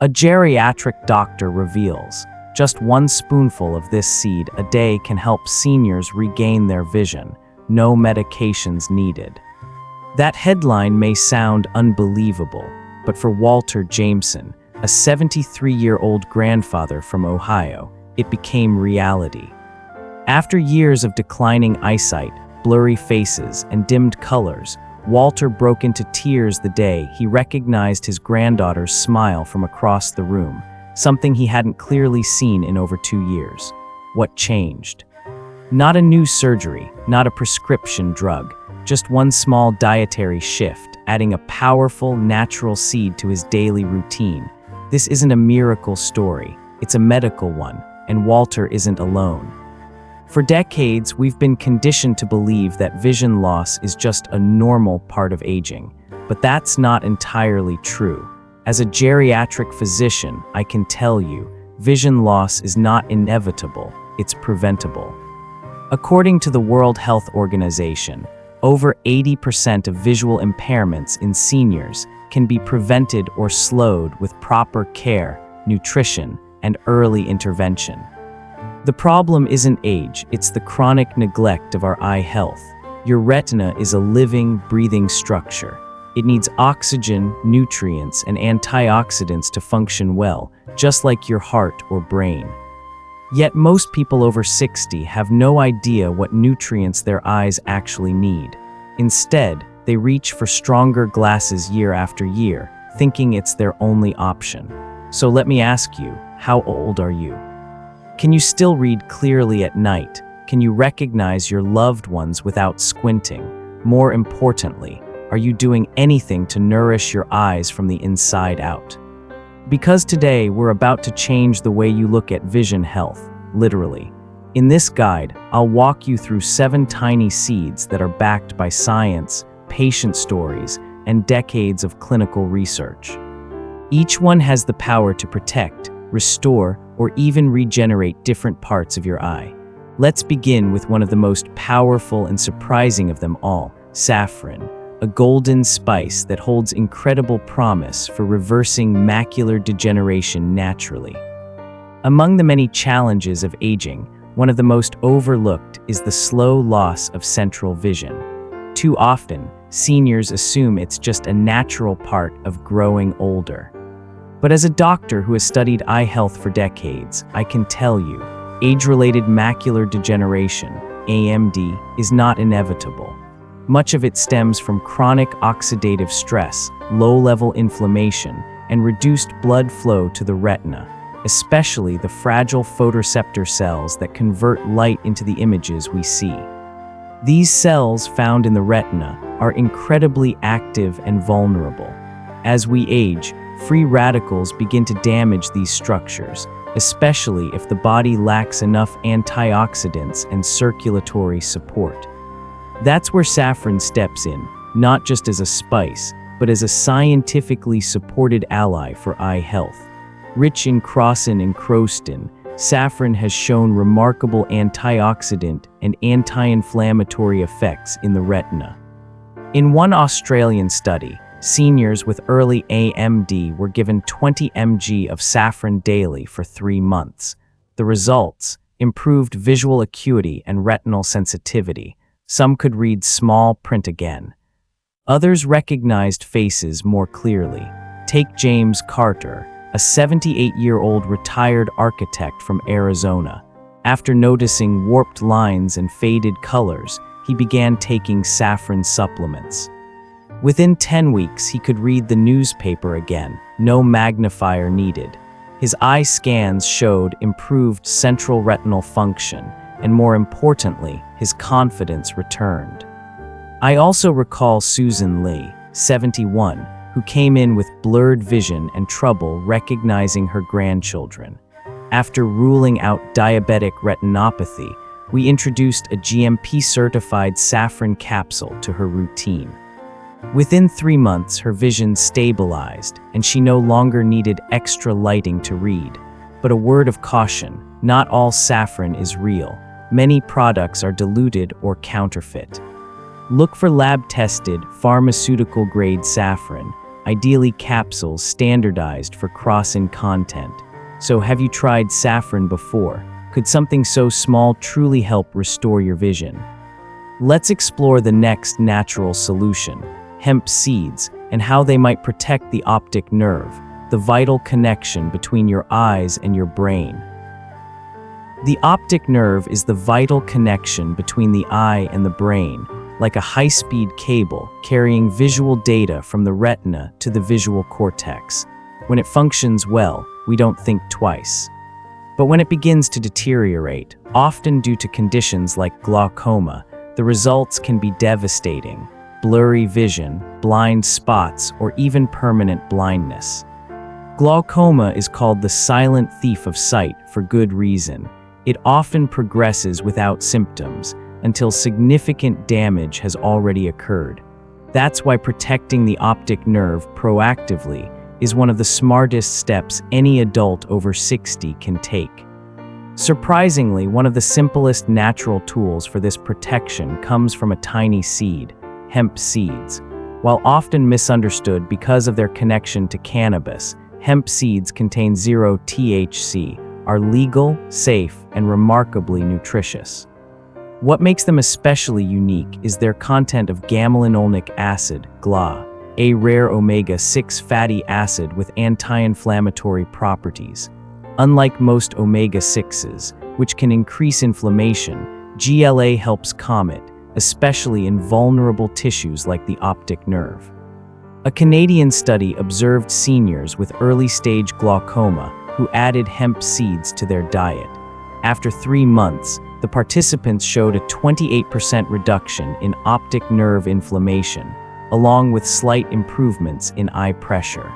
A geriatric doctor reveals just one spoonful of this seed a day can help seniors regain their vision. No medications needed. That headline may sound unbelievable, but for Walter Jameson, a 73-year-old grandfather from Ohio, it became reality. After years of declining eyesight, blurry faces, and dimmed colors, Walter broke into tears the day he recognized his granddaughter's smile from across the room, something he hadn't clearly seen in over 2 years. What changed? Not a new surgery, not a prescription drug, just one small dietary shift, adding a powerful, natural seed to his daily routine. This isn't a miracle story, it's a medical one, and Walter isn't alone. For decades, we've been conditioned to believe that vision loss is just a normal part of aging, but that's not entirely true. As a geriatric physician, I can tell you, vision loss is not inevitable, it's preventable. According to the World Health Organization, over 80% of visual impairments in seniors can be prevented or slowed with proper care, nutrition, and early intervention. The problem isn't age, it's the chronic neglect of our eye health. Your retina is a living, breathing structure. It needs oxygen, nutrients, and antioxidants to function well, just like your heart or brain. Yet most people over 60 have no idea what nutrients their eyes actually need. Instead, they reach for stronger glasses year after year, thinking it's their only option. So let me ask you, how old are you? Can you still read clearly at night? Can you recognize your loved ones without squinting? More importantly, are you doing anything to nourish your eyes from the inside out? Because today we're about to change the way you look at vision health, literally. In this guide, I'll walk you through 7 tiny seeds that are backed by science, patient stories, and decades of clinical research. Each one has the power to protect, restore, or even regenerate different parts of your eye. Let's begin with one of the most powerful and surprising of them all, saffron, a golden spice that holds incredible promise for reversing macular degeneration naturally. Among the many challenges of aging, one of the most overlooked is the slow loss of central vision. Too often, seniors assume it's just a natural part of growing older. But as a doctor who has studied eye health for decades, I can tell you, age-related macular degeneration, AMD, is not inevitable. Much of it stems from chronic oxidative stress, low-level inflammation, and reduced blood flow to the retina, especially the fragile photoreceptor cells that convert light into the images we see. These cells found in the retina are incredibly active and vulnerable. As we age, free radicals begin to damage these structures, especially if the body lacks enough antioxidants and circulatory support. That's where saffron steps in, not just as a spice, but as a scientifically supported ally for eye health. Rich in crocin and crostin, saffron has shown remarkable antioxidant and anti-inflammatory effects in the retina. In one Australian study, seniors with early AMD were given 20 mg of saffron daily for 3 months. The results: improved visual acuity and retinal sensitivity. Some could read small print again. Others recognized faces more clearly. Take James Carter, a 78-year-old retired architect from Arizona. After noticing warped lines and faded colors, he began taking saffron supplements. Within 10 weeks, he could read the newspaper again, no magnifier needed. His eye scans showed improved central retinal function, and more importantly, his confidence returned. I also recall Susan Lee, 71, who came in with blurred vision and trouble recognizing her grandchildren. After ruling out diabetic retinopathy, we introduced a GMP-certified saffron capsule to her routine. Within 3 months, her vision stabilized, and she no longer needed extra lighting to read. But a word of caution, not all saffron is real. Many products are diluted or counterfeit. Look for lab-tested, pharmaceutical-grade saffron. ideally capsules standardized for cross-in content. So have you tried saffron before? Could something so small truly help restore your vision? Let's explore the next natural solution, hemp seeds, and how they might protect the optic nerve, the vital connection between your eyes and your brain. The optic nerve is the vital connection between the eye and the brain, like a high-speed cable carrying visual data from the retina to the visual cortex. When it functions well, we don't think twice. But when it begins to deteriorate, often due to conditions like glaucoma, the results can be devastating: blurry vision, blind spots, or even permanent blindness. Glaucoma is called the silent thief of sight for good reason. It often progresses without symptoms until significant damage has already occurred. That's why protecting the optic nerve proactively is one of the smartest steps any adult over 60 can take. Surprisingly, one of the simplest natural tools for this protection comes from a tiny seed, hemp seeds. While often misunderstood because of their connection to cannabis, hemp seeds contain 0 THC, are legal, safe, and remarkably nutritious. What makes them especially unique is their content of gamma-linolenic acid, GLA, a rare omega-6 fatty acid with anti-inflammatory properties. Unlike most omega-6s, which can increase inflammation, GLA helps calm it, especially in vulnerable tissues like the optic nerve. A Canadian study observed seniors with early-stage glaucoma who added hemp seeds to their diet. After 3 months, the participants showed a 28% reduction in optic nerve inflammation, along with slight improvements in eye pressure.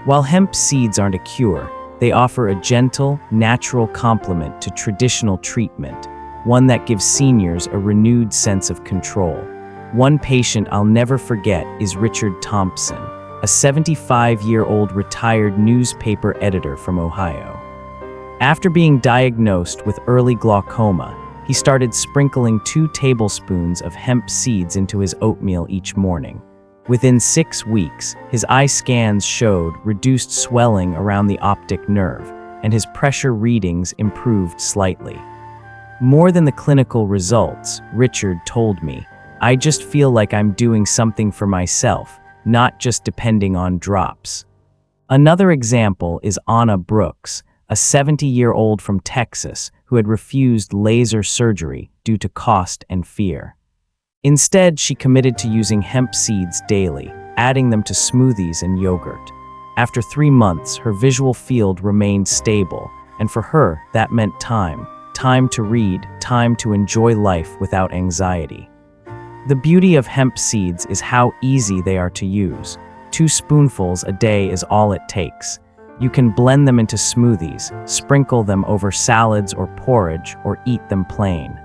While hemp seeds aren't a cure, they offer a gentle, natural complement to traditional treatment, one that gives seniors a renewed sense of control. One patient I'll never forget is Richard Thompson, a 75-year-old retired newspaper editor from Ohio. After being diagnosed with early glaucoma, he started sprinkling 2 tablespoons of hemp seeds into his oatmeal each morning. Within 6 weeks, his eye scans showed reduced swelling around the optic nerve, and his pressure readings improved slightly. More than the clinical results, Richard told me, "I just feel like I'm doing something for myself, not just depending on drops." Another example is Anna Brooks, a 70-year-old from Texas who had refused laser surgery due to cost and fear. Instead, she committed to using hemp seeds daily, adding them to smoothies and yogurt. After 3 months, her visual field remained stable, and for her, that meant time to read, time to enjoy life without anxiety. The beauty of hemp seeds is how easy they are to use. 2 spoonfuls a day is all it takes. You can blend them into smoothies, sprinkle them over salads or porridge, or eat them plain.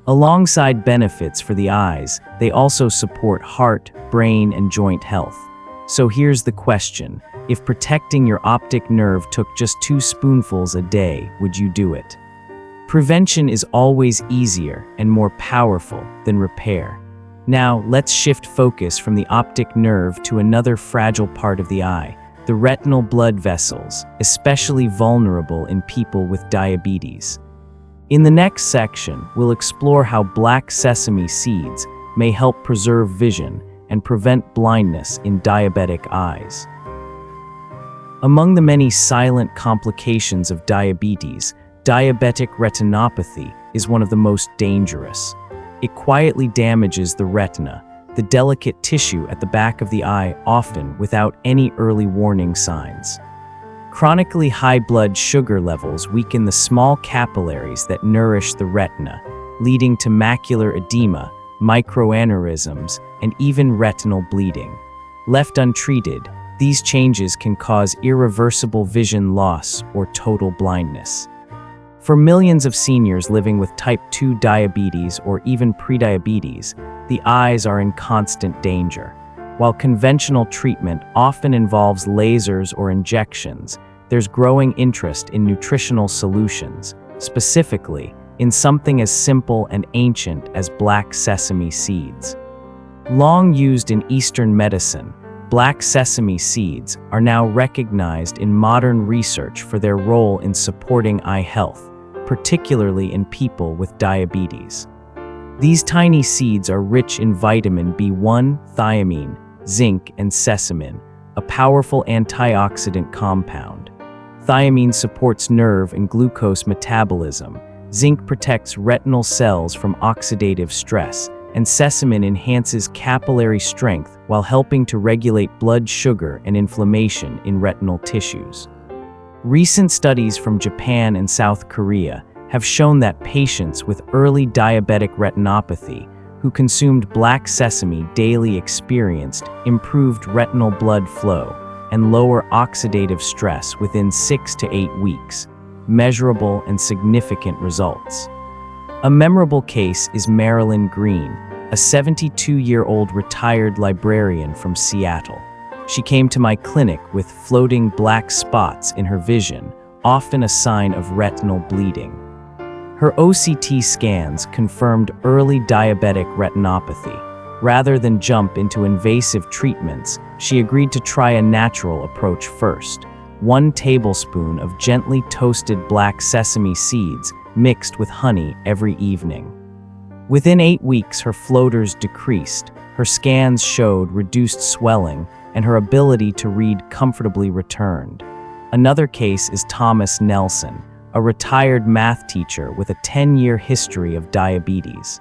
Alongside benefits for the eyes, they also support heart, brain, and joint health. So here's the question: if protecting your optic nerve took just 2 spoonfuls a day, would you do it? Prevention is always easier and more powerful than repair. Now, let's shift focus from the optic nerve to another fragile part of the eye, the retinal blood vessels, especially vulnerable in people with diabetes. In the next section, we'll explore how black sesame seeds may help preserve vision and prevent blindness in diabetic eyes. Among the many silent complications of diabetes, diabetic retinopathy is one of the most dangerous. It quietly damages the retina, the delicate tissue at the back of the eye, often without any early warning signs. Chronically high blood sugar levels weaken the small capillaries that nourish the retina, leading to macular edema, microaneurysms, and even retinal bleeding. Left untreated, these changes can cause irreversible vision loss or total blindness. For millions of seniors living with type 2 diabetes or even prediabetes, the eyes are in constant danger. While conventional treatment often involves lasers or injections, there's growing interest in nutritional solutions, specifically in something as simple and ancient as black sesame seeds. Long used in Eastern medicine, black sesame seeds are now recognized in modern research for their role in supporting eye health, particularly in people with diabetes. These tiny seeds are rich in vitamin B1, thiamine, zinc, and sesamin, a powerful antioxidant compound. Thiamine supports nerve and glucose metabolism, zinc protects retinal cells from oxidative stress, and sesamin enhances capillary strength while helping to regulate blood sugar and inflammation in retinal tissues. Recent studies from Japan and South Korea have shown that patients with early diabetic retinopathy who consumed black sesame daily experienced improved retinal blood flow and lower oxidative stress within 6 to 8 weeks, measurable and significant results. A memorable case is Marilyn Green, a 72-year-old retired librarian from Seattle. She came to my clinic with floating black spots in her vision, often a sign of retinal bleeding. Her OCT scans confirmed early diabetic retinopathy. Rather than jump into invasive treatments, she agreed to try a natural approach first. 1 tablespoon of gently toasted black sesame seeds mixed with honey every evening. Within 8 weeks, her floaters decreased, her scans showed reduced swelling, and her ability to read comfortably returned. Another case is Thomas Nelson, a retired math teacher with a 10-year history of diabetes.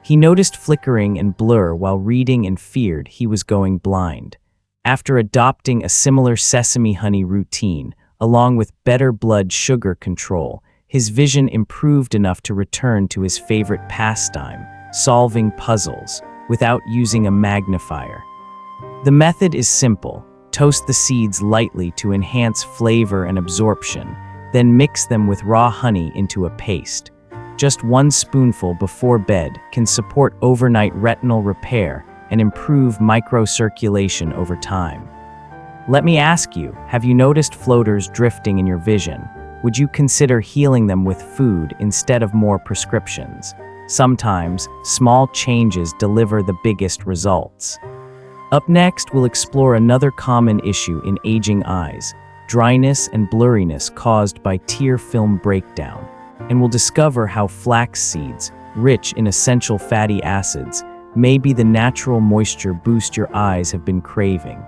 He noticed flickering and blur while reading and feared he was going blind. After adopting a similar sesame honey routine, along with better blood sugar control, his vision improved enough to return to his favorite pastime, solving puzzles, without using a magnifier. The method is simple. Toast the seeds lightly to enhance flavor and absorption, then mix them with raw honey into a paste. Just 1 spoonful before bed can support overnight retinal repair and improve microcirculation over time. Let me ask you, have you noticed floaters drifting in your vision? Would you consider healing them with food instead of more prescriptions? Sometimes, small changes deliver the biggest results. Up next, we'll explore another common issue in aging eyes: dryness and blurriness caused by tear film breakdown, and we'll discover how flax seeds, rich in essential fatty acids, may be the natural moisture boost your eyes have been craving.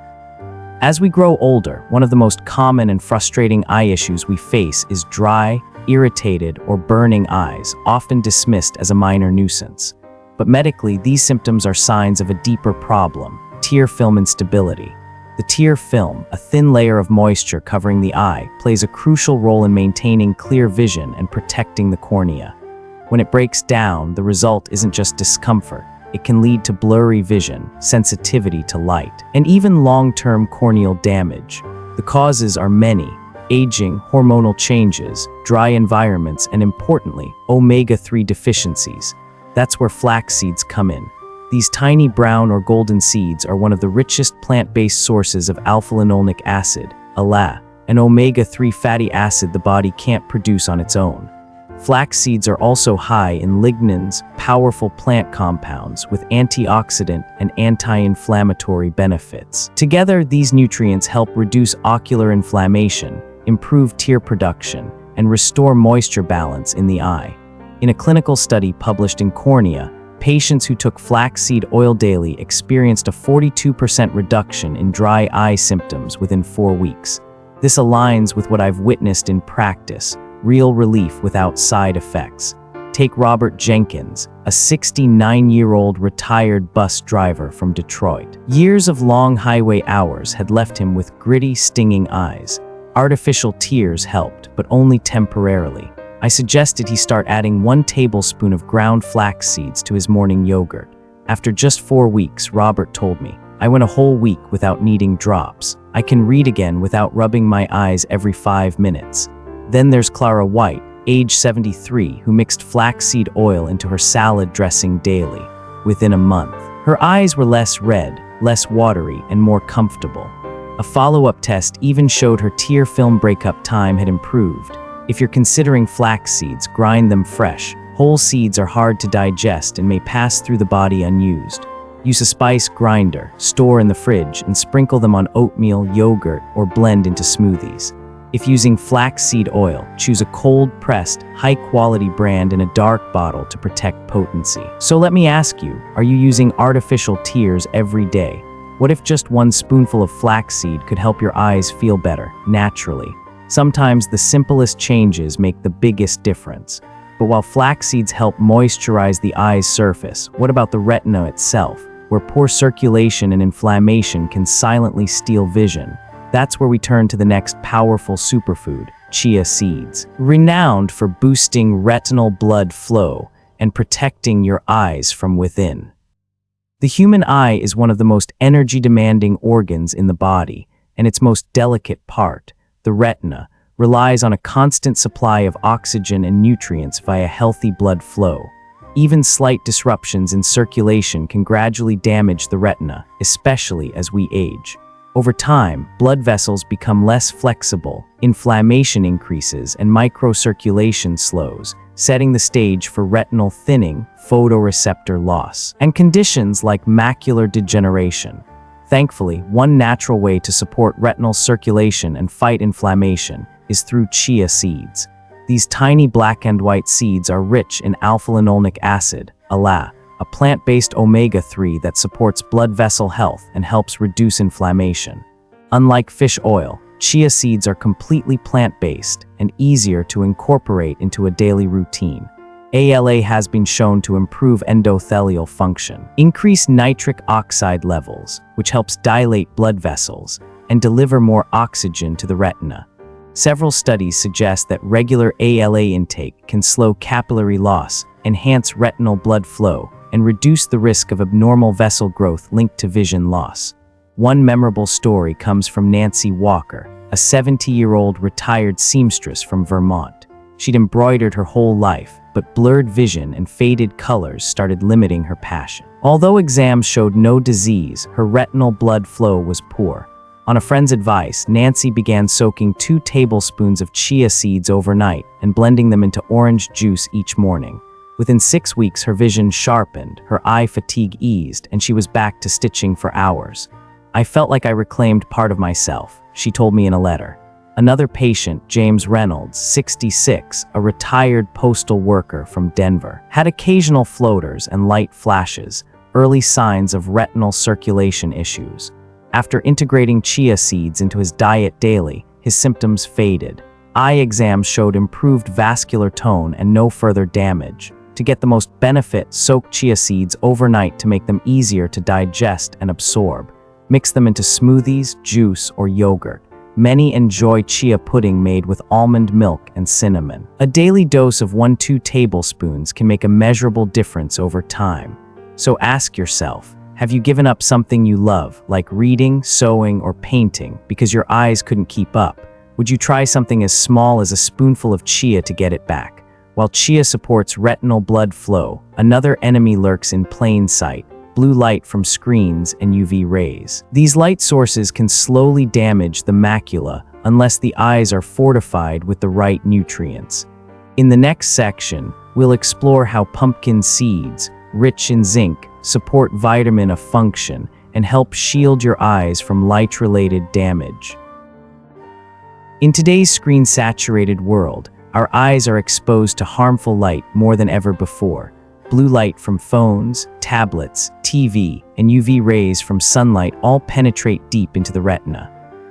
As we grow older, one of the most common and frustrating eye issues we face is dry, irritated, or burning eyes, often dismissed as a minor nuisance. But medically, these symptoms are signs of a deeper problem: tear film instability. The tear film, a thin layer of moisture covering the eye, plays a crucial role in maintaining clear vision and protecting the cornea. When it breaks down, the result isn't just discomfort. It can lead to blurry vision, sensitivity to light, and even long-term corneal damage. The causes are many: aging, hormonal changes, dry environments, and importantly, omega-3 deficiencies. That's where flax seeds come in. These tiny brown or golden seeds are one of the richest plant-based sources of alpha-linolenic acid, ALA, an omega-3 fatty acid the body can't produce on its own. Flax seeds are also high in lignans, powerful plant compounds with antioxidant and anti-inflammatory benefits. Together, these nutrients help reduce ocular inflammation, improve tear production, and restore moisture balance in the eye. In a clinical study published in Cornea, patients who took flaxseed oil daily experienced a 42% reduction in dry eye symptoms within 4 weeks. This aligns with what I've witnessed in practice: real relief without side effects. Take Robert Jenkins, a 69-year-old retired bus driver from Detroit. Years of long highway hours had left him with gritty, stinging eyes. Artificial tears helped, but only temporarily. I suggested he start adding 1 tablespoon of ground flax seeds to his morning yogurt. After just 4 weeks, Robert told me, "I went a whole week without needing drops. I can read again without rubbing my eyes every 5 minutes." Then there's Clara White, age 73, who mixed flaxseed oil into her salad dressing daily. Within a month, her eyes were less red, less watery, and more comfortable. A follow-up test even showed her tear film breakup time had improved. If you're considering flax seeds, grind them fresh. Whole seeds are hard to digest and may pass through the body unused. Use a spice grinder, store in the fridge, and sprinkle them on oatmeal, yogurt, or blend into smoothies. If using flaxseed oil, choose a cold-pressed, high-quality brand in a dark bottle to protect potency. So let me ask you, are you using artificial tears every day? What if just one spoonful of flaxseed could help your eyes feel better, naturally? Sometimes the simplest changes make the biggest difference. But while flax seeds help moisturize the eye's surface, what about the retina itself, where poor circulation and inflammation can silently steal vision? That's where we turn to the next powerful superfood, chia seeds. Renowned for boosting retinal blood flow and protecting your eyes from within. The human eye is one of the most energy-demanding organs in the body, and its most delicate part, the retina, relies on a constant supply of oxygen and nutrients via healthy blood flow. Even slight disruptions in circulation can gradually damage the retina, especially as we age. Over time, blood vessels become less flexible, inflammation increases, and microcirculation slows, setting the stage for retinal thinning, photoreceptor loss, and conditions like macular degeneration. Thankfully, one natural way to support retinal circulation and fight inflammation is through chia seeds. These tiny black and white seeds are rich in alpha-linolenic acid, ALA, a plant-based omega-3 that supports blood vessel health and helps reduce inflammation. Unlike fish oil, chia seeds are completely plant-based and easier to incorporate into a daily routine. ALA has been shown to improve endothelial function, increase nitric oxide levels, which helps dilate blood vessels, and deliver more oxygen to the retina. Several studies suggest that regular ALA intake can slow capillary loss, enhance retinal blood flow, and reduce the risk of abnormal vessel growth linked to vision loss. One memorable story comes from Nancy Walker, a 70-year-old retired seamstress from Vermont. She'd embroidered her whole life, but blurred vision and faded colors started limiting her passion. Although exams showed no disease, her retinal blood flow was poor. On a friend's advice, Nancy began soaking 2 tablespoons of chia seeds overnight and blending them into orange juice each morning. Within 6 weeks, her vision sharpened, her eye fatigue eased, and she was back to stitching for hours. "I felt like I reclaimed part of myself," she told me in a letter. Another patient, James Reynolds, 66, a retired postal worker from Denver, had occasional floaters and light flashes, early signs of retinal circulation issues. After integrating chia seeds into his diet daily, his symptoms faded. Eye exams showed improved vascular tone and no further damage. To get the most benefit, soak chia seeds overnight to make them easier to digest and absorb. Mix them into smoothies, juice, or yogurt. Many enjoy chia pudding made with almond milk and cinnamon. A daily dose of 1–2 tablespoons can make a measurable difference over time. So ask yourself, have you given up something you love, like reading, sewing, or painting, because your eyes couldn't keep up? Would you try something as small as a spoonful of chia to get it back? While chia supports retinal blood flow, another enemy lurks in plain sight: blue light from screens and UV rays. These light sources can slowly damage the macula unless the eyes are fortified with the right nutrients. In the next section, we'll explore how pumpkin seeds, rich in zinc, support vitamin A function and help shield your eyes from light-related damage. In today's screen-saturated world, our eyes are exposed to harmful light more than ever before. Blue light from phones, tablets, TV, and UV rays from sunlight all penetrate deep into the retina.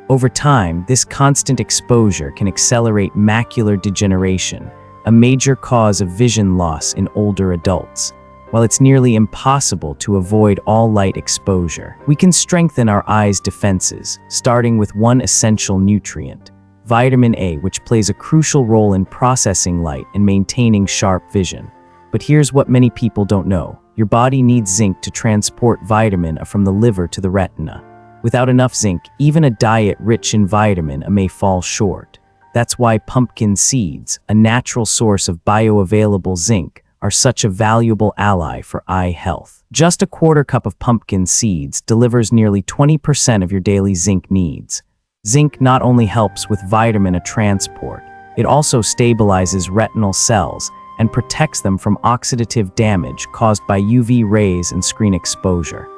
Over time, this constant exposure can accelerate macular degeneration, a major cause of vision loss in older adults. While it's nearly impossible to avoid all light exposure, we can strengthen our eyes' defenses, starting with one essential nutrient: vitamin A, which plays a crucial role in processing light and maintaining sharp vision. But here's what many people don't know. Your body needs zinc to transport vitamin A from the liver to the retina. Without enough zinc, even a diet rich in vitamin A may fall short. That's why pumpkin seeds, a natural source of bioavailable zinc, are such a valuable ally for eye health. Just a quarter cup of pumpkin seeds delivers nearly 20% of your daily zinc needs. Zinc not only helps with vitamin A transport, it also stabilizes retinal cells and protects them from oxidative damage caused by UV rays and screen exposure.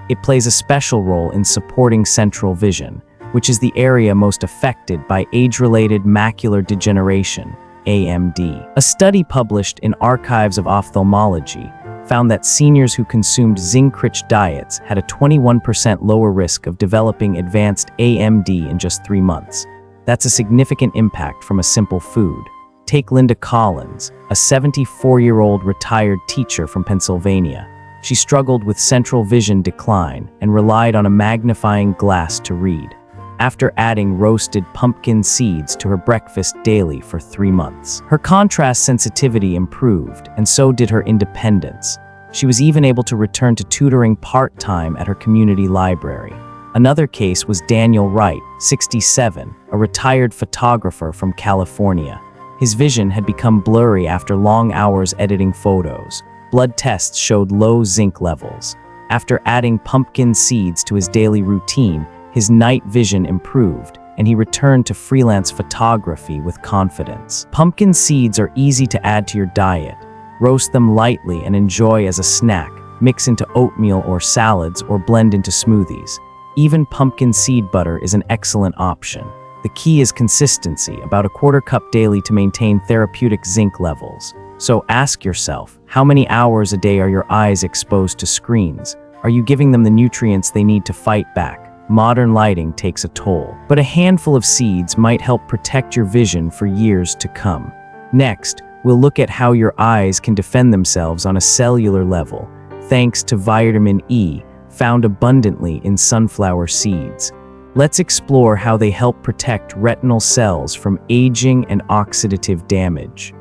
It plays a special role in supporting central vision, which is the area most affected by age-related macular degeneration, AMD. A study published in Archives of Ophthalmology found that seniors who consumed zinc-rich diets had a 21% lower risk of developing advanced AMD in just 3 months. That's a significant impact from a simple food. Take Linda Collins, a 74-year-old retired teacher from Pennsylvania. She struggled with central vision decline and relied on a magnifying glass to read. After adding roasted pumpkin seeds to her breakfast daily for 3 months, her contrast sensitivity improved, and so did her independence. She was even able to return to tutoring part-time at her community library. Another case was Daniel Wright, 67, a retired photographer from California. His vision had become blurry after long hours editing photos. Blood tests showed low zinc levels. After adding pumpkin seeds to his daily routine, his night vision improved, and he returned to freelance photography with confidence. Pumpkin seeds are easy to add to your diet. Roast them lightly and enjoy as a snack. Mix into oatmeal or salads or blend into smoothies. Even pumpkin seed butter is an excellent option. The key is consistency, about a quarter cup daily to maintain therapeutic zinc levels. So ask yourself, how many hours a day are your eyes exposed to screens? Are you giving them the nutrients they need to fight back? Modern lighting takes a toll, but a handful of seeds might help protect your vision for years to come. Next, we'll look at how your eyes can defend themselves on a cellular level, thanks to vitamin E, found abundantly in sunflower seeds. Let's explore how they help protect retinal cells from aging and oxidative damage.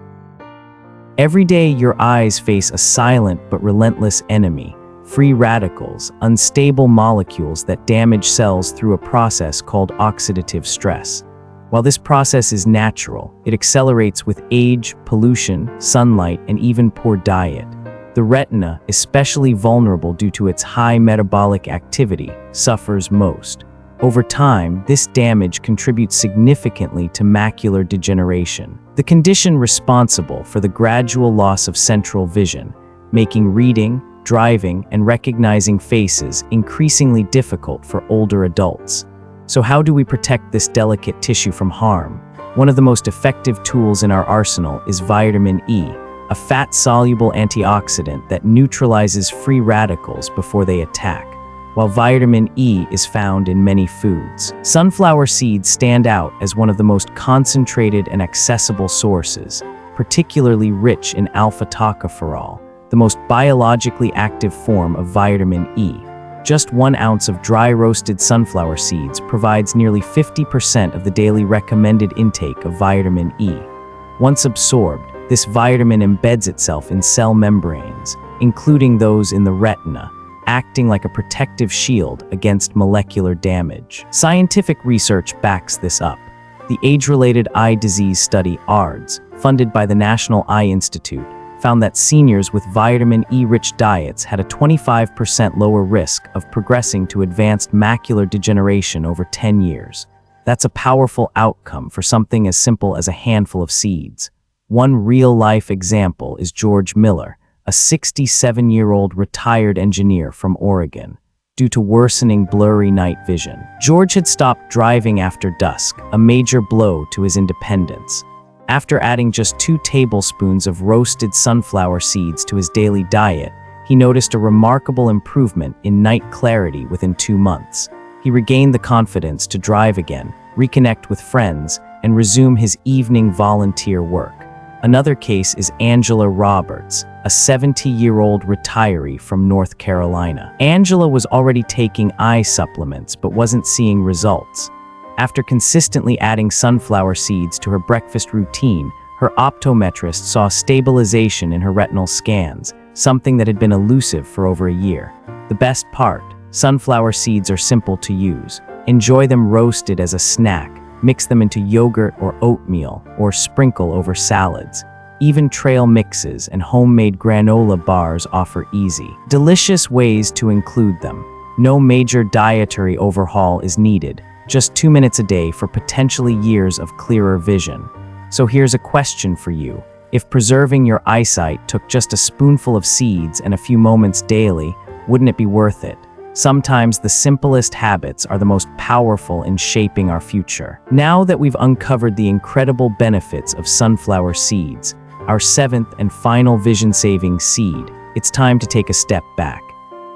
Every day, your eyes face a silent but relentless enemy: free radicals, unstable molecules that damage cells through a process called oxidative stress. While this process is natural, it accelerates with age, pollution, sunlight, and even poor diet. The retina, especially vulnerable due to its high metabolic activity, suffers most. Over time, this damage contributes significantly to macular degeneration, the condition responsible for the gradual loss of central vision, making reading, driving, and recognizing faces increasingly difficult for older adults. So how do we protect this delicate tissue from harm? One of the most effective tools in our arsenal is vitamin E, a fat-soluble antioxidant that neutralizes free radicals before they attack. While vitamin E is found in many foods, sunflower seeds stand out as one of the most concentrated and accessible sources, particularly rich in alpha-tocopherol, the most biologically active form of vitamin E. Just 1 ounce of dry roasted sunflower seeds provides nearly 50% of the daily recommended intake of vitamin E. Once absorbed, this vitamin embeds itself in cell membranes, including those in the retina, acting like a protective shield against molecular damage. Scientific research backs this up. The age-related eye disease study ARDS, funded by the National Eye Institute, found that seniors with vitamin E-rich diets had a 25% lower risk of progressing to advanced macular degeneration over 10 years. That's a powerful outcome for something as simple as a handful of seeds. One real-life example is George Miller, a 67-year-old retired engineer from Oregon. Due to worsening blurry night vision, George had stopped driving after dusk, a major blow to his independence. After adding just 2 tablespoons of roasted sunflower seeds to his daily diet, he noticed a remarkable improvement in night clarity within 2 months. He regained the confidence to drive again, reconnect with friends, and resume his evening volunteer work. Another case is Angela Roberts, a 70-year-old retiree from North Carolina. Angela was already taking eye supplements but wasn't seeing results. After consistently adding sunflower seeds to her breakfast routine, her optometrist saw stabilization in her retinal scans, something that had been elusive for over a year. The best part, sunflower seeds are simple to use. Enjoy them roasted as a snack, mix them into yogurt or oatmeal, or sprinkle over salads. Even trail mixes and homemade granola bars offer easy, delicious ways to include them. No major dietary overhaul is needed, just 2 minutes a day for potentially years of clearer vision. So here's a question for you. If preserving your eyesight took just a spoonful of seeds and a few moments daily, wouldn't it be worth it? Sometimes the simplest habits are the most powerful in shaping our future. Now that we've uncovered the incredible benefits of sunflower seeds, our seventh and final vision-saving seed, it's time to take a step back.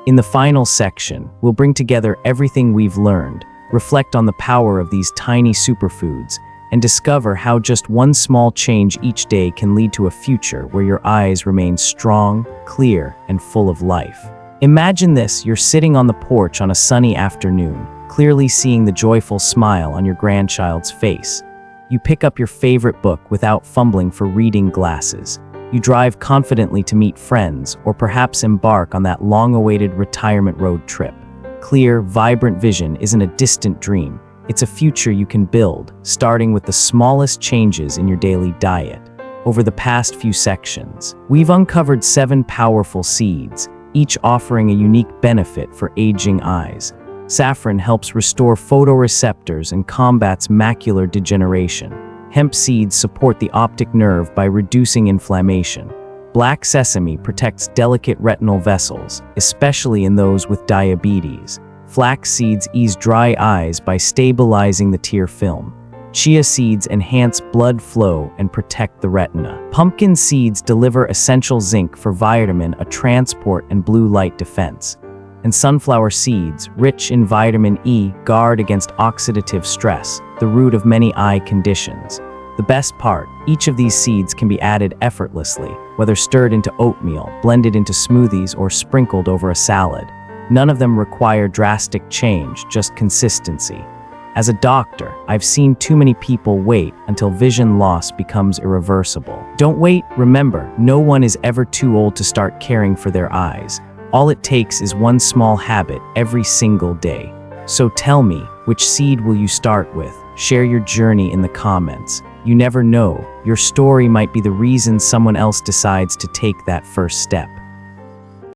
In the final section, we'll bring together everything we've learned, reflect on the power of these tiny superfoods, and discover how just one small change each day can lead to a future where your eyes remain strong, clear, and full of life. Imagine this: you're sitting on the porch on a sunny afternoon, clearly seeing the joyful smile on your grandchild's face. You pick up your favorite book without fumbling for reading glasses. You drive confidently to meet friends, or perhaps embark on that long-awaited retirement road trip. Clear, vibrant vision isn't a distant dream. It's a future you can build, starting with the smallest changes in your daily diet. Over the past few sections, we've uncovered 7 powerful seeds, each offering a unique benefit for aging eyes. Saffron helps restore photoreceptors and combats macular degeneration. Hemp seeds support the optic nerve by reducing inflammation. Black sesame protects delicate retinal vessels, especially in those with diabetes. Flax seeds ease dry eyes by stabilizing the tear film. Chia seeds enhance blood flow and protect the retina. Pumpkin seeds deliver essential zinc for vitamin A transport and blue light defense. And sunflower seeds, rich in vitamin E, guard against oxidative stress, the root of many eye conditions. The best part, each of these seeds can be added effortlessly, whether stirred into oatmeal, blended into smoothies, or sprinkled over a salad. None of them require drastic change, just consistency. As a doctor, I've seen too many people wait until vision loss becomes irreversible. Don't wait. Remember, no one is ever too old to start caring for their eyes. All it takes is one small habit every single day. So tell me, which seed will you start with? Share your journey in the comments. You never know, your story might be the reason someone else decides to take that first step.